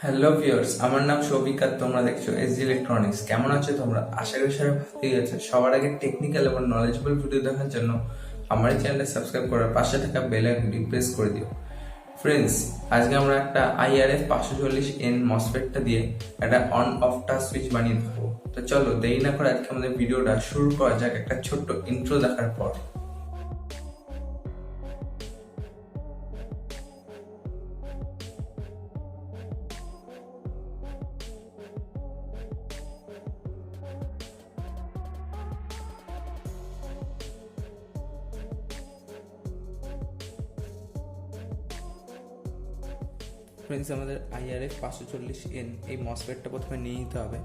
Hello viewers, আমার নাম সৌভিক আর তোমরা দেখছো এসজি ইলেকট্রনিক্স। কেমন আছো তোমরা? আশা করি সবাই ভালোই আছে। সবার আগে টেকনিক্যাল এবং নলেজেবল ভিডিও দেখার জন্য আমার এই চ্যানেলটা সাবস্ক্রাইব করার পাশে থাকা বেল আইকনটি প্রেস করে দিও। ফ্রেন্ডস, আজকে আমরা একটা IRF540N মসফেটটা দিয়ে একটা অন অফ টাচ সুইচ বানিয়ে দেখাবো। তো চলো দেরি না করে আজকে আমাদের ভিডিওটা শুরু করা যাক একটা ছোট্ট ইন্ট্রো দেখার পর। ফ্রেন্ডস, আমাদের IRF540N এই মসফেটটা প্রথমে নিয়ে নিতে হবে।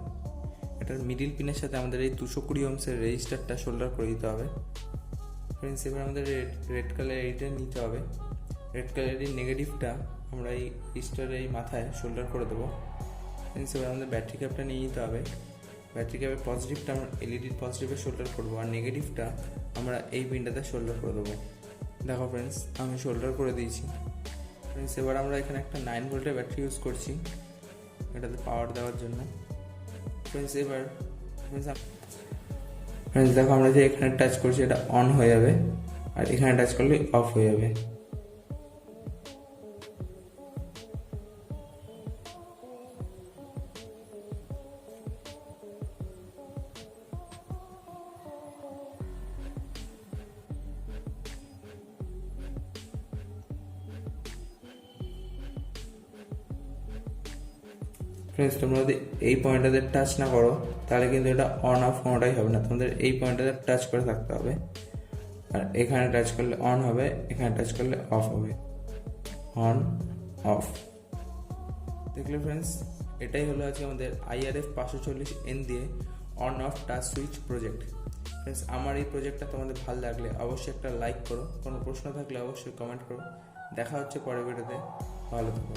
এটার মিডিল পিনের সাথে আমাদের এই 220 ওহমসের রেজিস্টারটা শোল্ডার করে দিতে হবে। ফ্রেন্ডস, এবার আমাদের রেড কালার এইটা নিতে হবে। রেড কালারের নেগেটিভটা আমরা এই রেজিস্টারের এই মাথায় শোল্ডার করে দেবো। ফ্রেন্ডস, এবার আমাদের ব্যাটারি ক্যাপটা নিয়ে নিতে হবে। ব্যাটারি ক্যাপের পজিটিভটা আমরা এলইডির পজিটিভে শোল্ডার করবো, আর নেগেটিভটা আমরা এই পিনটাতে শোল্ডার করে দেবো। দেখো ফ্রেন্ডস, আমি শোল্ডার করে দিয়েছি। ফ্রেন্ডস, এবার আমরা এখানে একটা 9 ভোল্টের ব্যাটারি ইউজ করছি এটাতে পাওয়ার দেওয়ার জন্য। ফ্রেন্ডস, দেখো আমরা যে এখানে টাচ করছি এটা অন হয়ে যাবে, আর এখানে টাচ করলে অফ হয়ে যাবে। ফ্রেন্ডস, তোমরা যদি এই পয়েন্টটাতে টাচ না করো তাহলে কিন্তু এটা অন অফ কোনোটাই হবে না। তোমাদের এই পয়েন্টটাতে টাচ করে থাকতে হবে, আর এখানে টাচ করলে অন হবে, এখানে টাচ করলে অফ হবে। On of. দেখলে ফ্রেন্ডস, এটাই হলো আজকে আমাদের IRF540N দিয়ে on of touch switch project. Friends, আমার এই প্রজেক্টটা তোমাদের ভালো লাগলে অবশ্যই একটা লাইক করো, কোনো প্রশ্ন থাকলে অবশ্যই কমেন্ট করো। দেখা হচ্ছে পরের ভিডিওতে। ভালো থাকো।